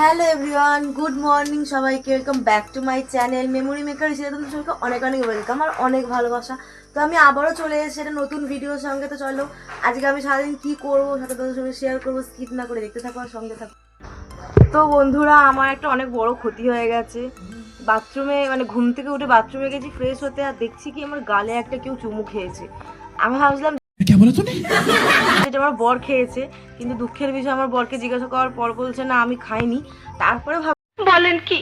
Hello everyone, good morning সবাইকে। Welcome back to my channel memory maker. সেটা তোমাদের সবাইকে অনেক অনেক ওয়েলকাম আর অনেক ভালোবাসা। তো আমি আবারও চলে এসেছি একটা নতুন ভিডিওর সঙ্গে। তো চলো আজকে আমি সারাদিন কী করবো সেটা তোমাদের সঙ্গে শেয়ার করবো। স্কিপ না করে দেখতে থাকো আর সঙ্গে থাকো। তো বন্ধুরা, আমার একটা অনেক বড় ক্ষতি হয়ে গেছে। বাথরুমে মানে ঘুম থেকে উঠে বাথরুমে গেছি ফ্রেশ হতে, আর দেখছি কি আমার গালে একটা কেউ চুমু খেয়েছে। আমি ভাবলাম এটা আমার বর খেয়েছে, কিন্তু দুঃখের বিষয় আমার বরকে জিজ্ঞাসা করার পর বলছে না আমি খাইনি। তারপরে বলেন কি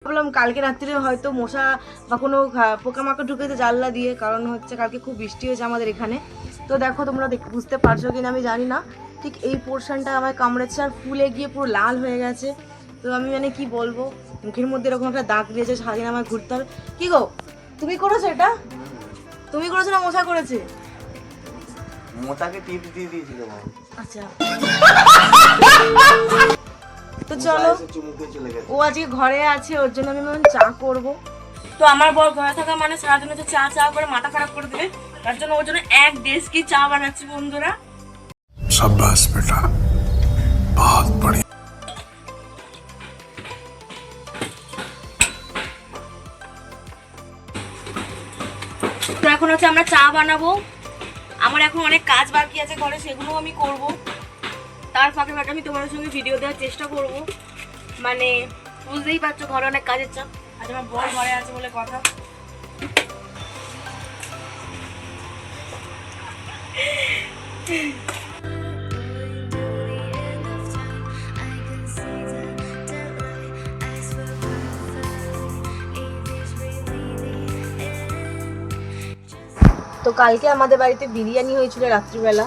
ভাবলাম কালকে রাত্রিরে হয়তো মশা বা কোনো পোকামাকড় ঢুকেছে জানলা দিয়ে, কারণ হচ্ছে কালকে খুব বৃষ্টি হয়েছে আমাদের এখানে। তো দেখো তোমরা বুঝতে পারছো কিনা আমি জানি না, ঠিক এই পোর্শনটা আমার কামড়েছে আর ফুলে গিয়ে পুরো লাল হয়ে গেছে। তো আমি মানে কি বলবো, মুখের মধ্যে এরকম একটা দাগ দিয়েছে, সারাদিন আমার ঘুরতে হবে। কি গো, তুমি করেছো এটা? তুমি করেছো না মশা করেছে? মোটাকে টিপ দিয়ে দিয়েছিল। আচ্ছা তো চলো, ও আজকে ঘরে আছে, ওর জন্য আমি চা করবো। তো আমার বর ঘরে থাকা মানে সারাদিন হচ্ছে চা চা করে মাথা খারাপ করে দেবে, তার জন্য ওর জন্য এক ডেস্কি চা বানাচ্ছি বন্ধুরা। शाबाश बेटा, बहुत बढ़िया। তো এখন হচ্ছে আমরা চা বানাবো। আমার এখন অনেক কাজ বাকি আছে ঘরে, সেগুলো আমি করব। তার ফাঁকে ফাঁকে আমি তোমাদের সঙ্গে ভিডিও দেওয়ার চেষ্টা করব। মানে বুঝতেই পারছো ঘরে অনেক কাজের চাপ। আজ আমার বর ঘরে আছে বলে কথা। তো কালকে আমাদের বাড়িতে বিরিয়ানি হয়েছিল রাত্রিবেলা,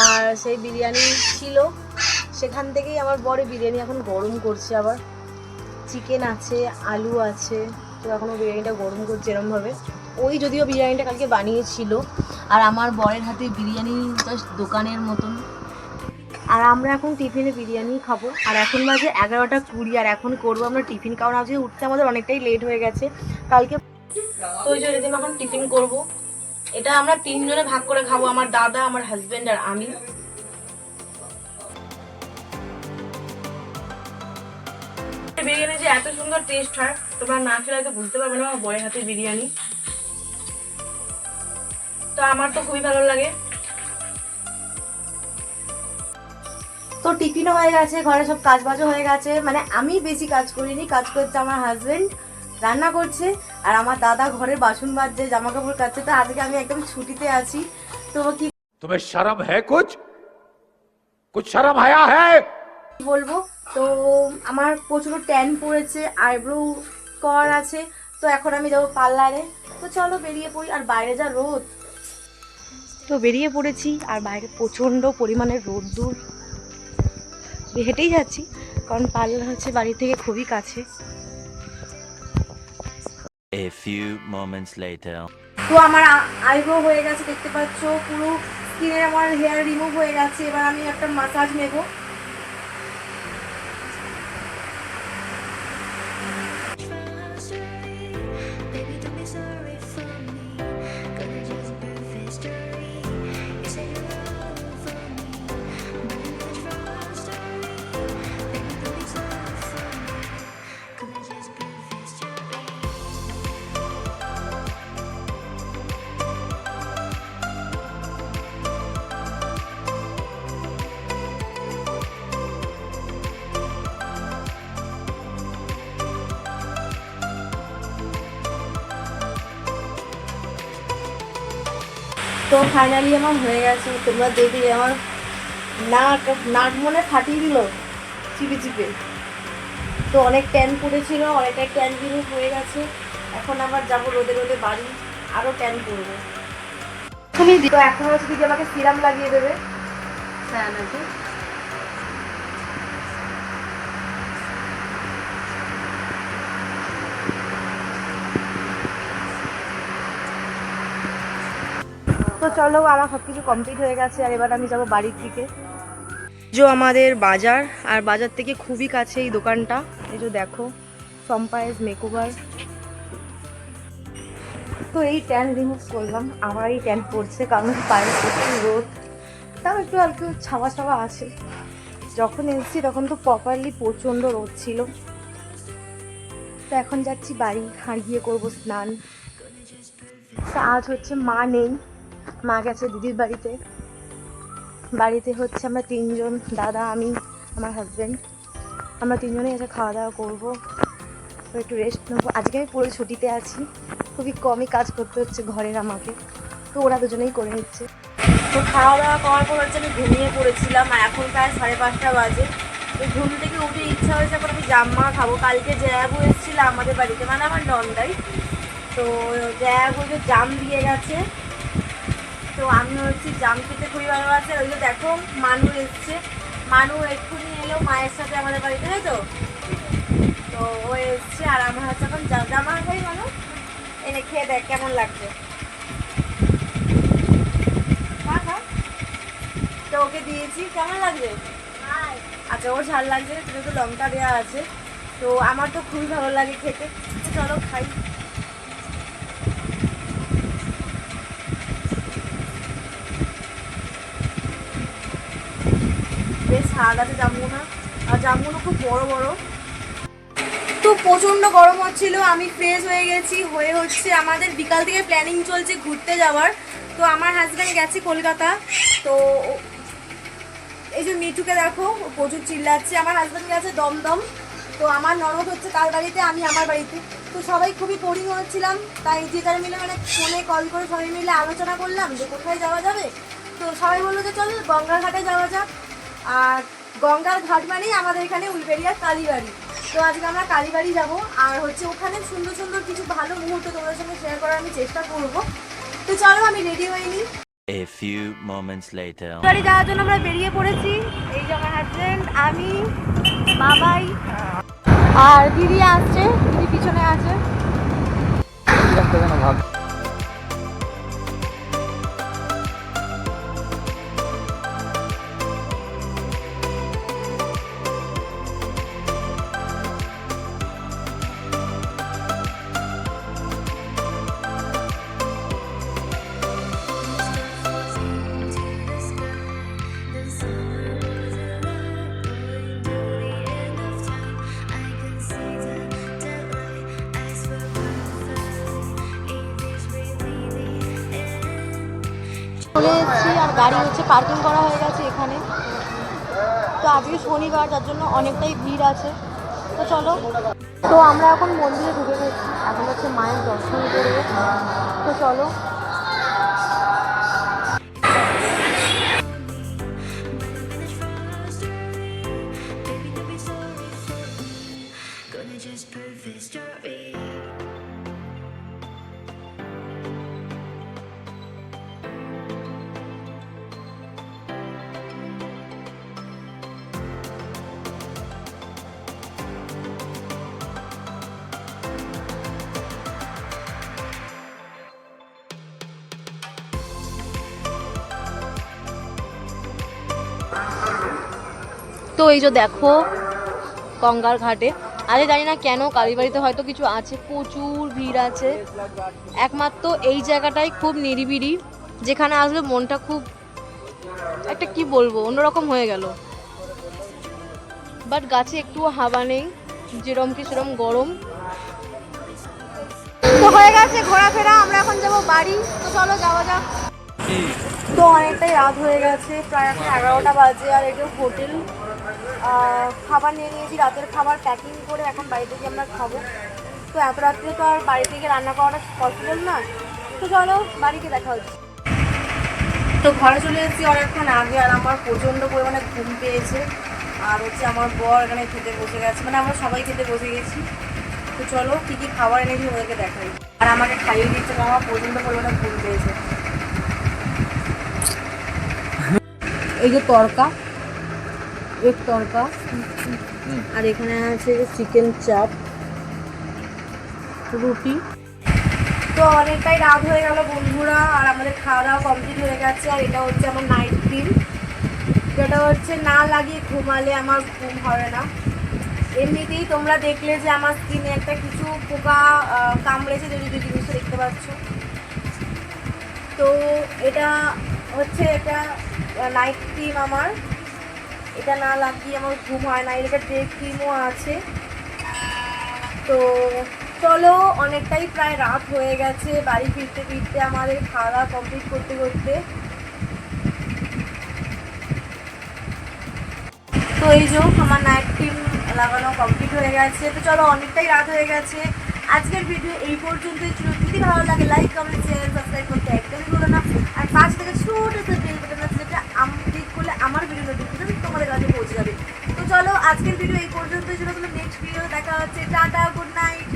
আর সেই বিরিয়ানি ছিল, সেখান থেকেই আমার বড় বিরিয়ানি এখন গরম করছে। আবার চিকেন আছে, আলু আছে, তো এখনও বিরিয়ানিটা গরম করছে এরমভাবে। ওই যদিও বিরিয়ানিটা কালকে বানিয়েছিল, আর আমার বরের হাতে বিরিয়ানি জাস্ট দোকানের মতন। আর আমরা এখন টিফিনে বিরিয়ানি খাবো। আর এখন বাজে 11:20, আর এখন করবো আমরা টিফিন, কারণ আজকে উঠতে আমাদের অনেকটাই লেট হয়ে গেছে কালকে। তো ওই জন্য এখন টিফিন করবো। এটা আমরা 3 জনে ভাগ করে খাবো, আমার দাদা, আমার হাজবেন্ড আর আমি। বিরিয়ানি যে এত সুন্দর টেস্ট হয় তোমরা না খেলে তো বুঝতে পারবে না আমার বয়ের হাতে বিরিয়ানি। তো আমার তো খুবই ভালো লাগে। তো টিফিনও হয়ে গেছে, ঘরে সব কাজ বাজও হয়ে গেছে। মানে আমি বেশি কাজ করিনি, কাজ করছে আমার হাজবেন্ড, রান্না করছে, আর আমার দাদা ঘরে বাসন মাজছে, জামা কাপড় কাচ্ছে। তো আজকে আমি একদম ছুটিতে আছি। তো কি तुम्हें शर्म है? कुछ शर्म आया है? বলবো, তো আমার প্রচুর ট্যান পড়েছে, আইব্রো কর আছে। তো এখন আমি যাবো পার্লারে। তো চলো বেরিয়ে পড়ি। আর বাইরে যা রোদ, তো বেরিয়ে পড়েছি, আর বাইরে প্রচণ্ড পরিমাণে রোদ্দুর। হেঁটেই যাচ্ছি, কারণ পার্লার হচ্ছে বাড়ি থেকে খুবই কাছে। A few moments later. তো আমার আইব্রো হয়ে গেছে, দেখতে পাচ্ছ পুরো স্কিনের আমার হেয়ার রিমুভ হয়ে গেছে। এবার আমি একটা মাসাজ নেবো। তো ফাইনালি আমার হয়ে গেছে। তোমরা দেখলে আমার নাক মনে ফাটিয়ে দিল চিপে চিপে। তো অনেক ট্যান পড়েছিল, অনেকটাই ট্যান রিমুভ হয়ে গেছে। এখন আবার যাবো রোদে রোদে বাড়ি, আরও ট্যান পড়বে। তুমি তো এখন হচ্ছে দিদি আমাকে সিরাম লাগিয়ে দেবে। হ্যাঁ নাকি তো চলো, আমার সব কিছু কমপ্লিট হয়ে গেছে, আর এবার আমি যাবো বাড়ির দিকে। যে আমাদের বাজার, আর বাজার থেকে খুবই কাছে এই দোকানটা। এই যে দেখো, সম্পায়েস মেকওভার। তো এই ট্যান রিমুভ করলাম, আমার এই ট্যান পড়ছে কারণ পায়ের প্রচুর রোদ, তাও একটু আর একটু ছাওয়া ছাওয়া আছে। যখন এসেছি তখন তো প্রপারলি প্রচণ্ড রোদ ছিল। তো এখন যাচ্ছি বাড়ি, আর গিয়ে করবো স্নান। তো আজ হচ্ছে মা নেই, মা গেছে দিদির বাড়িতে। বাড়িতে হচ্ছে আমরা তিনজন, দাদা, আমি, আমার হাজব্যান্ড, আমরা তিনজনেই এসে খাওয়া দাওয়া করবো। তো একটু রেস্ট নেবো। আজকে আমি পুরো ছুটিতে আছি, খুবই কমই কাজ করতে হচ্ছে ঘরের আমাকে, তো ওরা দুজনেই করে নিচ্ছে। তো খাওয়া দাওয়া করার পর হচ্ছে আমি ঘুমিয়ে পড়েছিলাম, আর এখন প্রায় 5:30 বাজে। তো ঘুম থেকে উঠে ইচ্ছা হয়েছে এখন আমি জাম্মা খাবো। কালকে জ্যাবু এসেছিল আমাদের বাড়িতে, মানে আমার নন্দাই। তো জ্যাবু যে জাম দিয়ে গেছে, তো আমি হচ্ছে জাম খেতে খুবই ভালোবাসি। ওই যে দেখো মানু এসছে, মানু এক্ষুনি এলো মায়ের সাথে আমাদের বাড়িতে, তাই তো? তো ও এসছে, আর আমার হচ্ছে এখন জামা খাই। মানু এনে খেয়ে দেখ কেমন লাগছে। তো ওকে দিয়েছি, কেমন লাগছে? আচ্ছা, ওর ঝাল লাগছে, তো লঙ্কা দেওয়া আছে। তো আমার তো খুবই ভালো লাগে খেতে, তো চলো খাই। বেশ স্বাদ আছে জামগুনা, আর জামগুলো খুব বড় বড়। তো প্রচণ্ড গরম হচ্ছিল, আমি ফ্রেশ হয়ে গেছি, হয়ে হচ্ছে আমাদের বিকাল থেকে প্ল্যানিং চলছে ঘুরতে যাওয়ার। তো আমার হাজব্যান্ড গেছে কলকাতা। তো এই যে মিঠুকে দেখো, ও প্রচুর চিল্লাচ্ছে। আমার হাজব্যান্ড গেছে দমদম। তো আমার ননদ হচ্ছে তার বাড়িতে, আমি আমার বাড়িতে। তো সবাই খুবই বোরিং হচ্ছিলাম, তাই যে যারা মিলে মানে ফোনে কল করে সবাই মিলে আলোচনা করলাম যে কোথায় যাওয়া যাবে। তো সবাই বললো যে চল গঙ্গার ঘাটে যাওয়া যাক। আর গঙ্গার ঘাট মানেই আমাদের এখানে উলবেড়িয়ার কালীবাড়ি। তো আজকে আমরা কালীবাড়ি যাব, আর হচ্ছে ওখানে সুন্দর সুন্দর কিছু ভালো মুহূর্ত তোমাদের সঙ্গে শেয়ার করার আমি চেষ্টা করব। তো চলো, আমি রেডি হইনি। A few moments later. বাড়ি যাওয়ার জন্য আমরা বেরিয়ে পড়েছি। এই যে আমার হাজব্যান্ড, আমি, বাবাই, আর দিদি আসছে, দিদি পিছনে আছে। চলে এসেছি, আর গাড়ি হচ্ছে পার্কিং করা হয়ে গেছে এখানে। তো আজকে শনিবার, যার জন্য অনেকটাই ভিড় আছে। তো চলো, তো আমরা এখন মন্দিরে ঢুকে গেছি, এখন হচ্ছে মায়ের দর্শন করবো। তো চলো। তো এই যে দেখো গঙ্গার ঘাটে, আরে জানি না কেন কালীবাড়িতে হয়তো কিছু আছে, প্রচুর ভিড় আছে। একমাত্র এই জায়গাটাই খুব নিরিবিলি, যেখানে আসলে মনটা খুব একটা কি বলবো অন্যরকম হয়ে গেল। বাট গাছে একটুও হাওয়া নেই, যেরম কি সেরম গরম। তো হয়ে গেছে ঘোরাফেরা, আমরা এখন যাবো বাড়ি। তো চলো যাওয়া যাক। তো অনেকটাই রাত হয়ে গেছে, প্রায় এখন 11টা বাজে। আর এটা হোটেল, খাবার নিয়ে নিয়েছি, রাতের খাবার প্যাকিং করে এখন বাড়ি থেকে আমরা খাবো। তো এত রাত্রে তো আর বাড়ি থেকে রান্না করাটা পসিবল না। তো চলো বাড়িতে দেখা হচ্ছে। তো ঘরে চলে এসেছি অনেকক্ষণ আগে, আর আমার প্রচণ্ড পরিমাণে ঘুম পেয়েছে। আর হচ্ছে আমার বর এখানে খেতে বসে গেছে, মানে আমরা সবাই খেতে বসে গেছি। তো চলো কী কী খাবার এনেছি ওদেরকে দেখাই। আর আমাকে খাইয়ে দিচ্ছে, কারণ আমার প্রচণ্ড পরিমাণে ঘুম পেয়েছে। এই যে তরকা, এক তরকা, আর এখানে আছে চিকেন চাপ, রুটি। তো অনেকটাই রাত হয়ে গেল বন্ধুরা, আর আমাদের খাওয়া দাওয়া কমপ্লিট হয়ে গেছে। আর এটা হচ্ছে আমার নাইট ক্রিম, যেটা হচ্ছে না লাগিয়ে ঘুমালে আমার ঘুম হবে না। এমনিতেই তোমরা দেখলে যে আমার স্কিনে একটা কিছু পোকা কামড়েছে, যদি যে জিনিসটা দেখতে পাচ্ছ। তো এটা হচ্ছে এটা নাইট ক্রিম আমার। এটা না লাগিয়ে আমার ঘুম হয় না। এটা ডে ক্রিমও আছে। তো চলো, অনেকটাই প্রায় রাত হয়ে গেছে বাড়ি ফিরতে ফিরতে, আমাদের খাওয়া দাওয়া কমপ্লিট করতে করতে। তো এই যে আমার নাইট ক্রিম লাগানো কমপ্লিট হয়ে গেছে। তো চলো, অনেকটাই রাত হয়ে গেছে। আজকের ভিডিও এই পর্যন্তই ছিল। যদি ভালো লাগে লাইক কমেন্ট শেয়ার সাবস্ক্রাইব করতে একদমই ভুলো না। আর পাশে থেকে ছোট একটা বেল বাটন আছে, যেটা ক্লিক করলে আমার ভিডিও নোটিফিকেশন তোমাদের কাছে পৌঁছে যাবে। তো চলো, আজকের ভিডিও এই পর্যন্তই ছিল। নেক্সট ভিডিও দেখা হচ্ছে। Tata, good night.